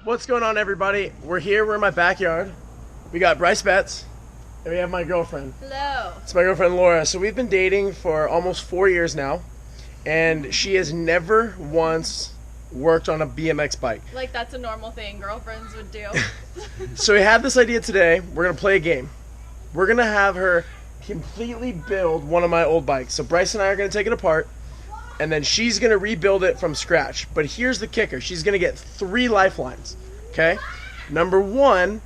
What's going on, everybody? We're here. We're in my backyard. We got Bryce Betts, and we have my girlfriend. Hello. It's my girlfriend Laura. So we've been dating for almost 4 years now, and she has never once worked on a BMX bike. Like, that's a normal thing girlfriends would do. So we had this idea today. We're gonna play a game. We're gonna have her completely build one of my old bikes. So Bryce and I are gonna take it apart, and then she's gonna rebuild it from scratch. But here's the kicker: she's gonna get 3 lifelines. Okay. Number 1,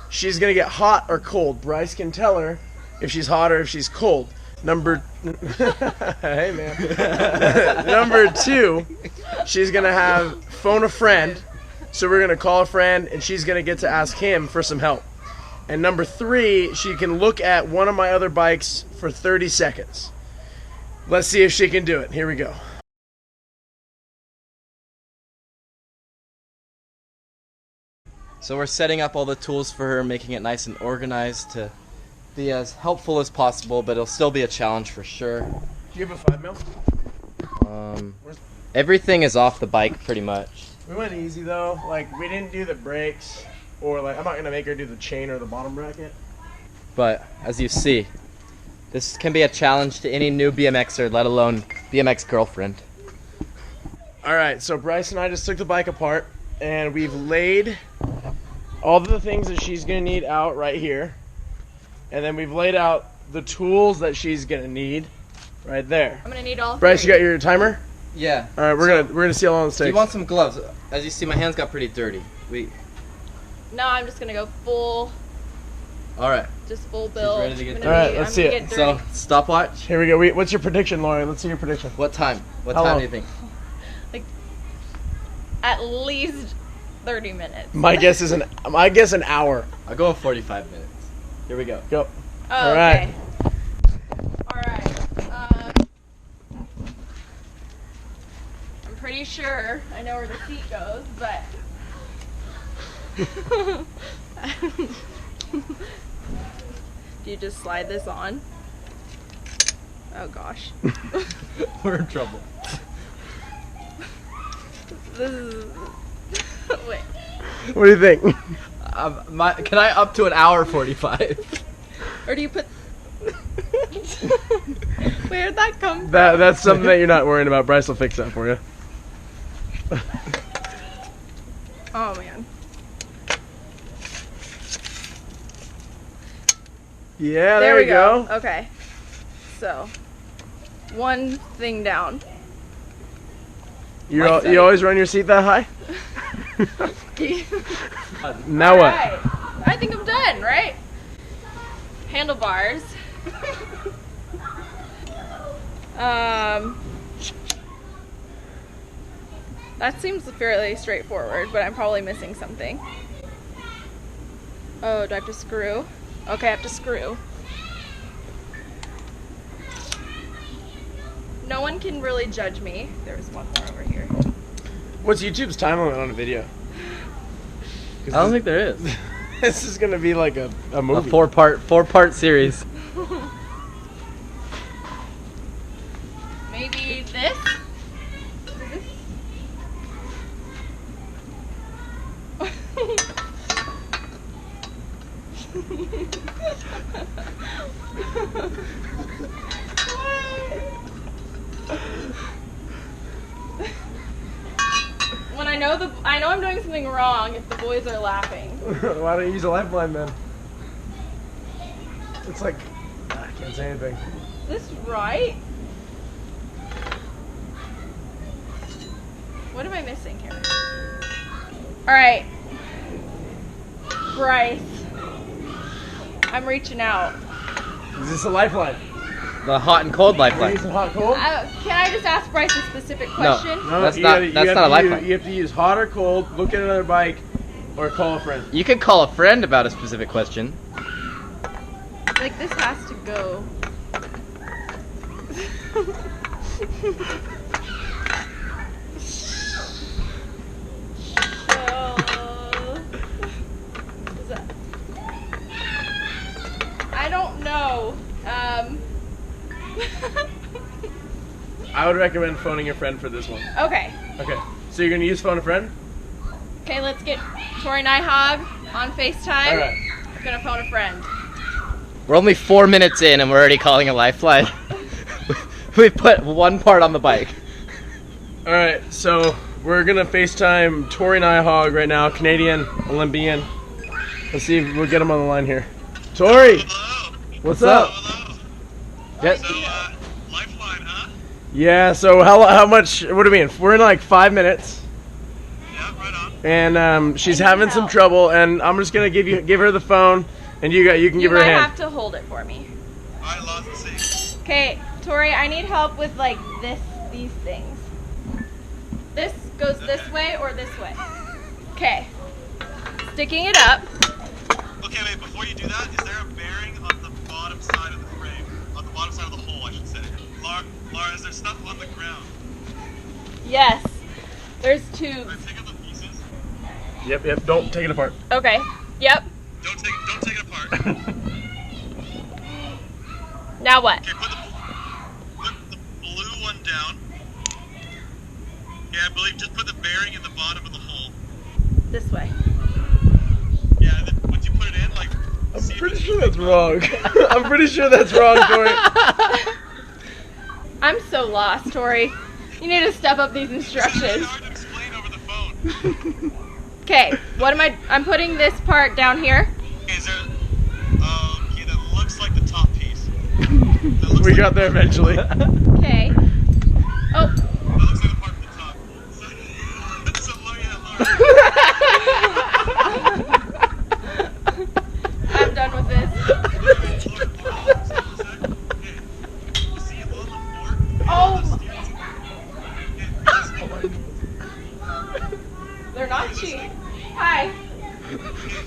she's gonna get hot or cold. Bryce can tell her if she's hot or if she's cold. Hey man. Number 2, she's gonna have phone a friend. So we're gonna call a friend, and she's gonna get to ask him for some help. And number 3, she can look at one of my other bikes for 30 seconds. Let's see if she can do it. Here we go. So we're setting up all the tools for her, making it nice and organized to be as helpful as possible, but it'll still be a challenge for sure. Do you have a 5 mil? Everything is off the bike pretty much. We went easy though. Like, we didn't do the brakes, or like, I'm not gonna make her do the chain or the bottom bracket. But as you see, this can be a challenge to any new BMXer, let alone BMX girlfriend. All right, so Bryce and I just took the bike apart, and we've laid all the things that she's gonna need out right here, and then we've laid out the tools that she's gonna need right there. I'm gonna need all Bryce, 3. you got your timer? Yeah. All right, we're gonna see how long this Do takes. you want some gloves? As you see, my hands got pretty dirty. No, I'm just gonna go full, All right. just full build. ready to get I'm dirty? gonna All right, let's see it. get So dirty. stopwatch. Here we go. What's your prediction, Lauren? Let's see your prediction. What time? What How time long? do you think? Like, at least 30 minutes. My guess is an hour. I'll go with 45 minutes. Here we go. Go. Oh, All right. okay. Alright. I'm pretty sure I know where the seat goes, but... Do you just slide this on? Oh gosh. We're in trouble. This is... Wait. What do you think? Can I up to an hour 45? Or do you put... Where'd that come from? That's something that you're not worrying about. Bryce will fix that for you. Oh man. Yeah, there we go. Okay. So, one thing down. You always run your seat that high? Now what? Alright. I think I'm done, right? Handlebars. That seems fairly straightforward, but I'm probably missing something. Oh, do I have to screw? Okay, I have to screw. No one can really judge me. There's one more over here. What's YouTube's time limit on a video? I don't think there is. This is gonna be like a A movie. four-part series. Maybe this? When I know I'm doing something wrong if the boys are laughing. Why don't you use a lifeline then? It's like, I can't say anything. Is this right? What am I missing here? Alright. Bryce. I'm reaching out. Is this a lifeline? The hot and cold Can you lifeline. use some hot cold? Can I just ask Bryce a specific question? That's you not- gotta- you that's have not a to lifeline. use- You have to use hot or cold, look at another bike, or call a friend. You can call a friend about a specific question. Like, this has to go. Is that... I don't know. I would recommend phoning a friend for this one. Okay. Okay, so you're gonna use phone a friend? Okay, let's get Tori Nyhog on FaceTime. All right. Gonna phone a friend. We're only 4 minutes in and we're already calling a lifeline. We put one part on the bike. All right, so we're gonna FaceTime Tori Nyhog right now, Canadian Olympian. Let's see if we'll get him on the line here. Tori, Hello. what's up? Hello. Yes. So, lifeline, huh? Yeah. So how much? What do you mean? We're in like 5 minutes, Yeah, right on. and she's I need having some help. trouble, and I'm just gonna give her the phone, and you can You give her a might hand. have to hold it for me. All right, Lost and see. Okay, Tori, I need help with like these things. This goes this way or this way. Okay. Sticking it up. Okay, wait, before you do that, is there a bearing on the bottom side of the frame? On the bottom side of the hole, I should say. Laura, is there stuff on the ground? Yes. There's Can I tubes. pick up the pieces? Yep. Don't take it apart. Okay. Yep. Don't take it apart. Now what? Okay, put the blue one down. Yeah, I believe just put the bearing in the bottom of the hole. This way. Yeah, and then once you put it in, like, I'm see if pretty it's- sure that's wrong. I'm pretty sure that's wrong, Tori. I'm so lost, Tori. You need to step up these This is really instructions. hard to explain over the phone. Okay, what am I'm putting this part down here. Okay, is there? Okay, that looks like the top piece. That looks We like, got there eventually. Okay. Oh, That looks like the part from the top. So yeah, Laura. I'm done with this. See on the floor? Oh, The steering- they're not cheap. Hi.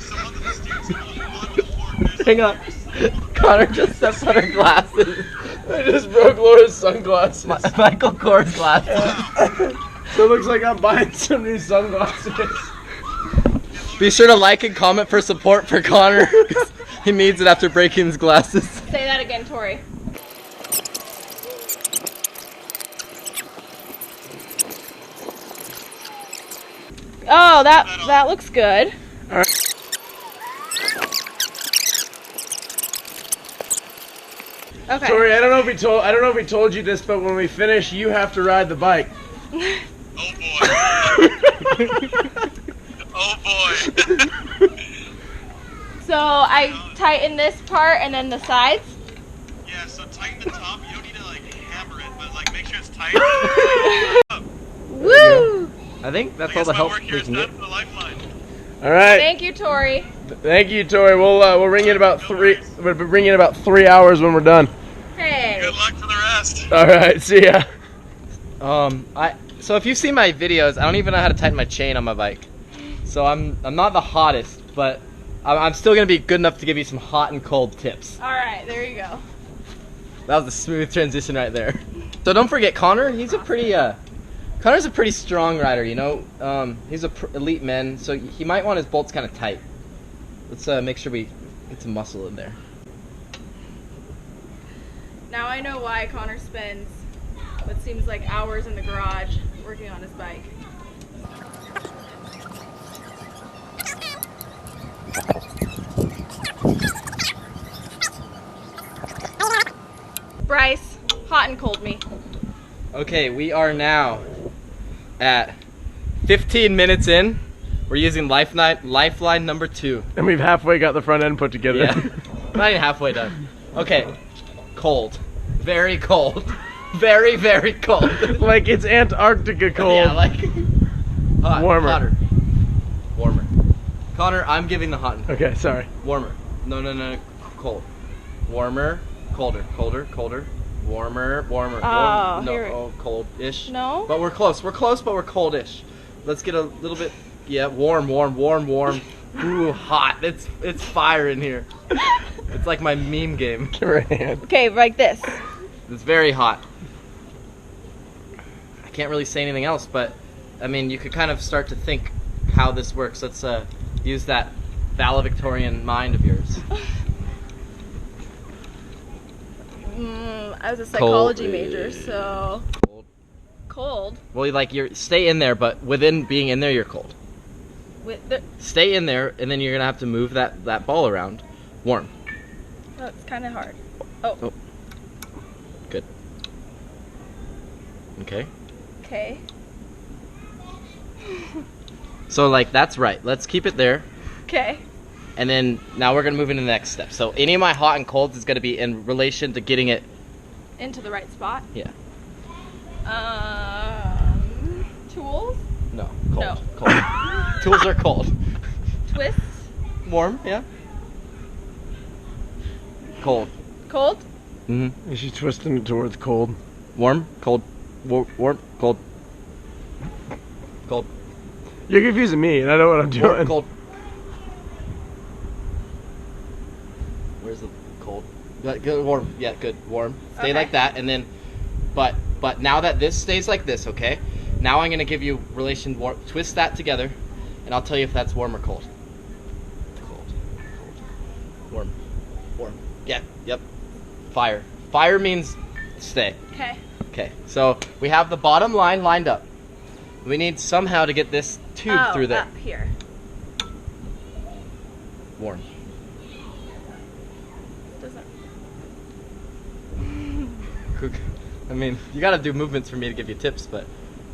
So under the steering wheel, on the bottom of the floor, there's Hang on. Connor just steps on her glasses. I just broke Laura's sunglasses. Michael Kors glasses. So it looks like I'm buying some new sunglasses. Be sure to like and comment for support for Connor. He needs it after breaking his glasses. Say that again, Tori. Oh, that looks good. Okay. Tori, I don't know if we told you this, but when we finish, you have to ride the bike. Oh boy. Oh boy. So I tighten this part and then the sides. Yeah, so tighten the top. You don't need to like hammer it, but like make sure it's tight. Woo! I think that's I all guess the my help work we here is can done get. for the lifeline. All right. Thank you, Tori. Thank you, Tori. We'll ring you in about three. We'll ring you in about 3 hours when we're done. Hey. Good luck for the rest. All right. See ya. So if you've seen my videos, I don't even know how to tighten my chain on my bike. So I'm not the hottest, but I'm still gonna be good enough to give you some hot and cold tips. All right, there you go. That was a smooth transition right there. So don't forget Connor. Connor's a pretty strong rider. You know, he's a elite man, so he might want his bolts kind of tight. Let's make sure we get some muscle in there. Now I know why Connor spends what seems like hours in the garage working on his bike. Bryce, hot and cold me. Okay, we are now at 15 minutes in. We're using lifeline number 2. And we've halfway got the front end put together. Yeah, not even halfway done. Okay, cold, very cold, very very cold. Like it's Antarctica cold. Yeah, like hot, Warmer. hotter, warmer. Connor, I'm giving the hot. Okay, sorry. Warmer. No, cold. Warmer, colder, warmer. Oh, no, here- cold-ish. No? But we're close, but we're coldish. Let's get a little bit, yeah, warm. Ooh, hot. It's fire in here. It's like my meme game. Give her a hand. Okay, like this. It's very hot. I can't really say anything else, but I mean, you could kind of start to think how this works. Let's use that valedictorian mind of yours. I was a psychology Cold. major, so cold. Well, like you're stay in there, but within being in there, you're cold. With the. Stay in there, and then you're gonna have to move that ball around. Warm. Oh, it's kind of hard. Oh. Oh. Good. Okay. Okay. So like that's right. Let's keep it there. Okay. And then now we're gonna move into the next step. So any of my hot and colds is gonna be in relation to getting it. Into the right spot. Yeah. Tools. No. Cold. No. Cold. Tools are cold. Twist. Warm. Yeah. Cold. Cold. Mm-hmm. She's twisting it towards cold. Warm. Cold. Warm. Cold. Cold. You're confusing me, and I know what I'm doing. Warm, cold. Where's the cold? Good, warm. Yeah, good. Warm. Stay Okay. like that, and then, but now that this stays like this, okay? Now I'm gonna give you relation warm. Twist that together, and I'll tell you if that's warm or cold. Cold. Cold. Warm. Warm. Yeah. Yep. Fire. Fire means stay. Okay. Okay. So we have the bottom line lined up. We need somehow to get this tube through there. Up here. Warm. Doesn't. I mean, you gotta do movements for me to give you tips, but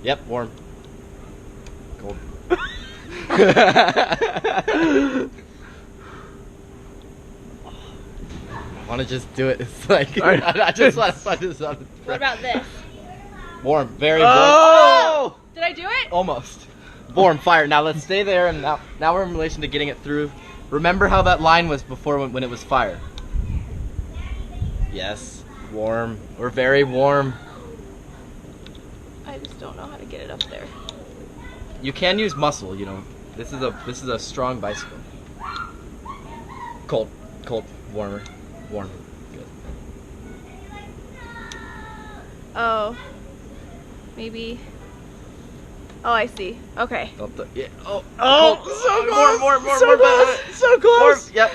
yep, warm. Cold. Want to just do it? It's like I just want to find this out. What about this? Warm, very warm. Oh! Did I do it? Almost. Warm, fire. Now let's stay there, and now we're in relation to getting it through. Remember how that line was before when it was fire? Yes, warm. We're very warm. I just don't know how to get it up there. You can use muscle, you know. This is a strong bicycle. Cold, cold, warmer, warm. Good. Oh. Maybe. Oh, I see. Okay. Yeah. Oh, Oh, cold. so close! More, so close! So close! Warm. Yep.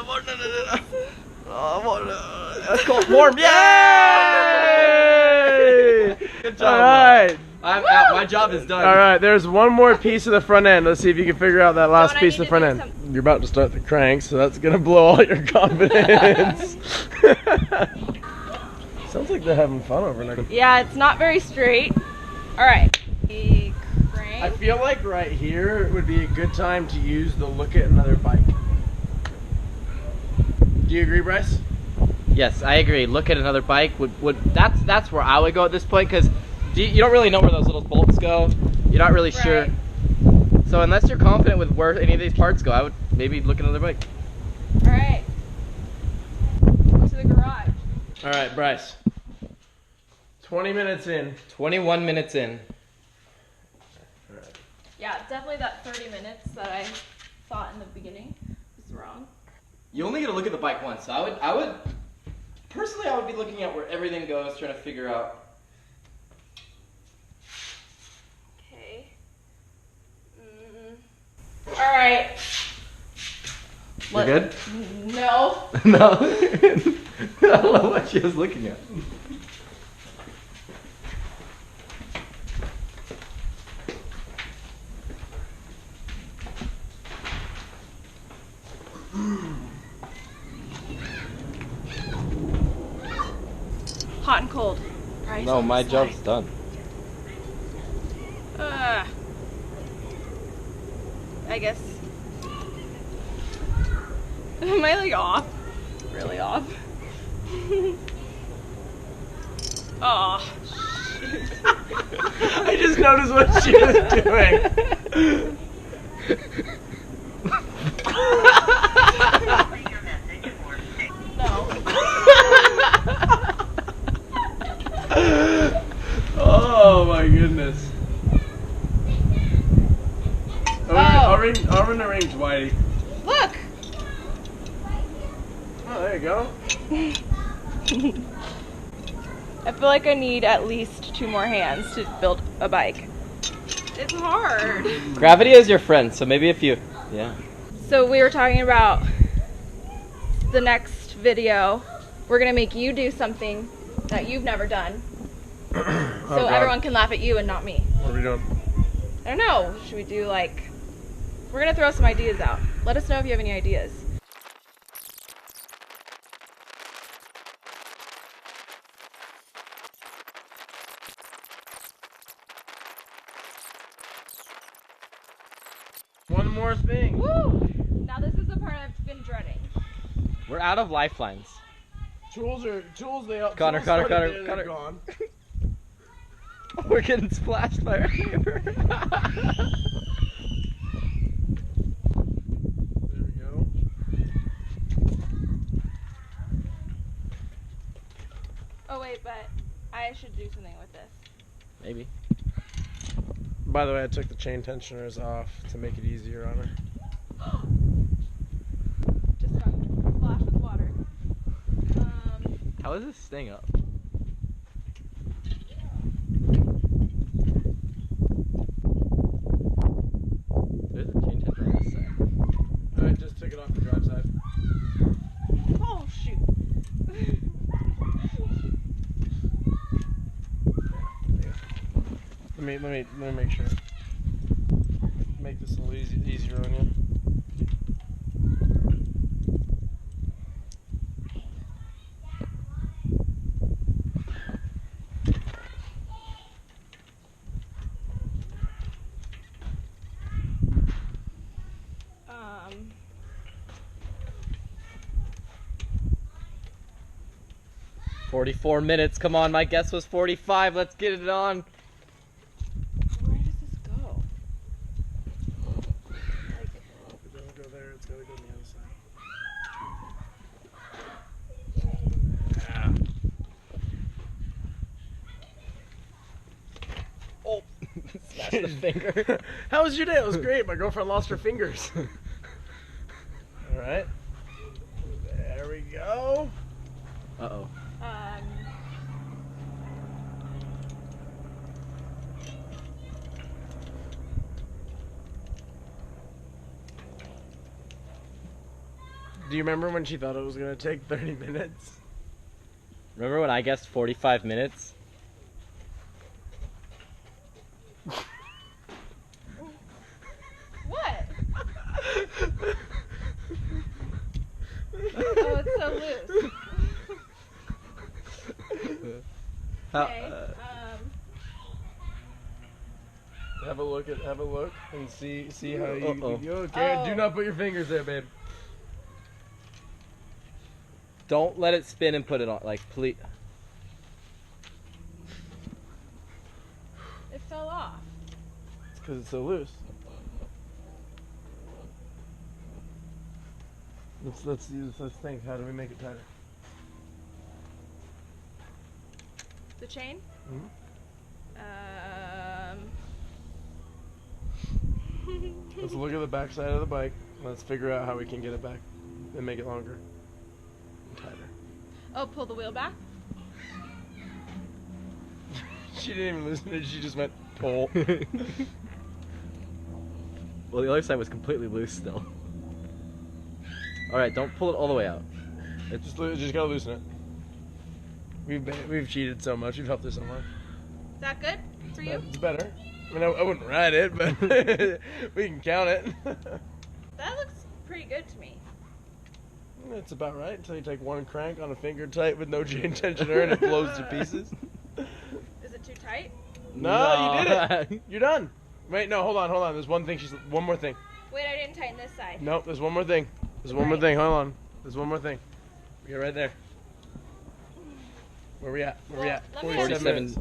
More, no. More, That's cold. Warm. Yay! Good job. All right. I'm out. My job is done. All right, there's one more piece of the front end. Let's see if you can figure out that last Don't I piece of need the front to end. do You're about to start the crank, so that's gonna blow all your confidence. Sounds like they're having fun over there. Yeah, it's not very straight. All right. I Crank. feel like right here would be a good time to use the look at another bike. Do you agree, Bryce? Yes, I agree. Look at another bike. That's where I would go at this point, because you don't really know where those little bolts go. You're not really sure. Right. So unless you're confident with where any of these parts go, I would maybe look at another bike. All right. To the garage. All right, Bryce. 20 minutes in. 21 minutes in. Yeah, definitely that 30 minutes that I thought in the beginning was wrong. You only get to look at the bike once. So I would personally, I would be looking at where everything goes, trying to figure out. Okay. All right. You good? No. No. I don't know what she was looking at. Hot and cold. Right, No, on my the job's side. done. I guess. Am I like off? Really off? Oh. I just noticed what she was doing. No. Oh my goodness. I'll arrange Whitey. Look. Oh, there you go. I feel like I need at least 2 more hands to build a bike. It's hard. Gravity is your friend, so maybe if you, yeah. So we were talking about the next video. We're gonna make you do something that you've never done, so God. everyone can laugh at you and not me. What are we doing? I don't know. Should we do like We're gonna throw some ideas out. Let us know if you have any ideas. One more thing. Woo! Now this is the part I've been dreading. We're out of lifelines. Tools. They Connor, tools Connor, started Connor, there, Connor. they're gone. We're getting splashed by our neighbor. There we go. Oh wait, but I should do something with this. Maybe. By the way, I took the chain tensioners off to make it easier on her. Just got splashed with water. How is this staying up? There's a chain tension on this side. I just took it off the drive side. Oh shoot. Let me make sure. Make this a little easier on you. Um. 44 minutes. Come on, my guess was 45. Let's get it on. Where does this go? It doesn't go there, it's gotta go on the other side. Yeah. Oh, smashed the finger. How was your day? It was great. My girlfriend lost her fingers. Alright. There we go. Uh-oh. Do you remember when she thought it was gonna take 30 minutes? Remember when I guessed 45 minutes? What? Oh, it's so loose. Okay. Have a look and see how you. Uh-oh. You okay? Oh. Do not put your fingers there, babe. Don't let it spin and put it on. Like, please. It fell off. It's because it's so loose. Let's think. How do we make it tighter? The chain? Mhm. Let's look at the back side of the bike. Let's figure out how we can get it back and make it longer and tighter. Oh, pull the wheel back? She didn't even listen to it. She just went pull. Well, the other side was completely loose still. Alright, don't pull it all the way out. Just gotta loosen it. We've cheated so much. We've helped her so much. Is that good for you? It's better. I mean, I wouldn't ride it, but we can count it. That looks pretty good to me. It's about right until you take one crank on a finger tight with no chain tensioner and it blows to pieces. Is it too tight? No, you did it. You're done. Wait, no, hold on. There's one more thing. Wait, I didn't tighten this side. Nope, there's one more thing. Hold on. There's one more thing. You're right there. Where we at? Let me 47 minutes.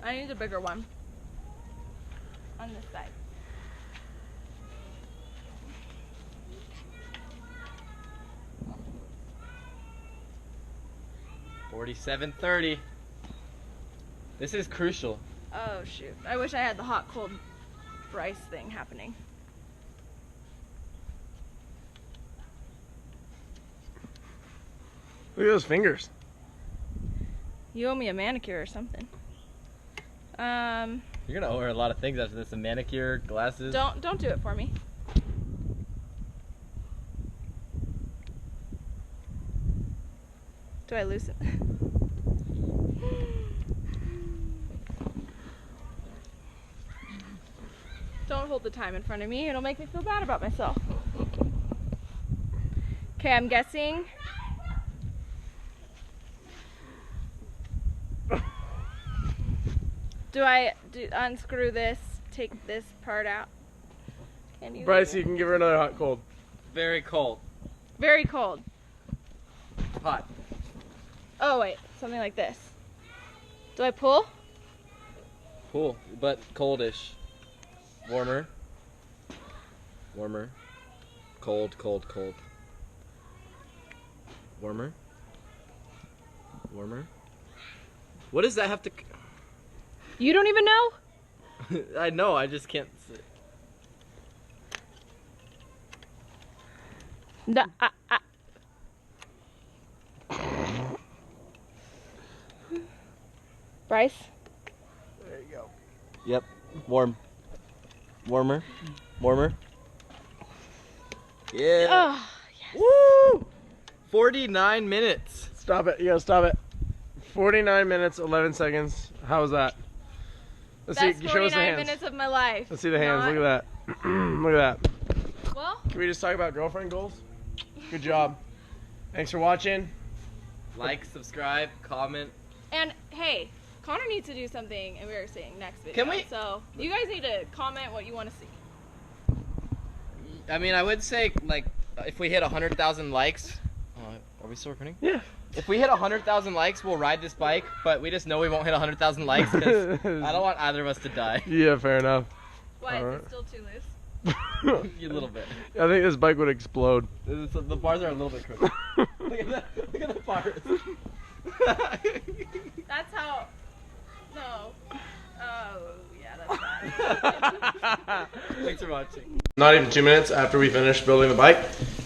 I need a bigger one. On this side. $47.30. This is crucial. Oh shoot. I wish I had the hot cold Bryce thing happening. Look at those fingers. You owe me a manicure or something. You're gonna owe her a lot of things after this. A manicure, glasses. Don't do it for me. Do I loosen? Don't hold the time in front of me. It'll make me feel bad about myself. Okay, I'm guessing. Do I unscrew this, take this part out? Can you? Bryce, you can give her another hot cold. Very cold. Very cold. Hot. Oh wait, something like this. Do I pull? Cool, but coldish. Warmer. Warmer. Cold, cold, cold. Warmer. Warmer. What does that have to... You don't even know? I know, I just can't see. No, Bryce? There you go. Yep. Warm. Warmer. Warmer. Yeah. Oh, yes. Woo! 49 minutes. Stop it. You gotta stop it. 49 minutes, 11 seconds. How was that? Let's Best see. Show us the 49 hands. minutes of my life. Let's see the hands. Not- Look at that. Look at that. Well, Can we just talk about girlfriend goals? Good job. Thanks for watching. Like, subscribe, comment. and hey, Connor needs to do something embarrassing next video. Can we- So, you guys need to comment what you want to see. I mean, I would say, like, if we hit 100,000 likes... are we still recording? Yeah. If we hit 100,000 likes, we'll ride this bike, but we just know we won't hit 100,000 likes because I don't want either of us to die. Yeah, fair enough. Why is Alright. it still too loose? A little bit. I think this bike would explode. The bars are a little bit crooked. Look at that. Look at the bars. That's how. No. Oh, yeah, that's bad. Thanks for watching. Not even 2 minutes after we finished building the bike.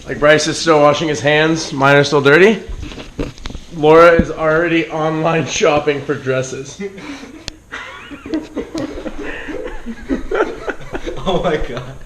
Like, Bryce is still washing his hands. Mine are still dirty. Laura is already online shopping for dresses. Oh my god.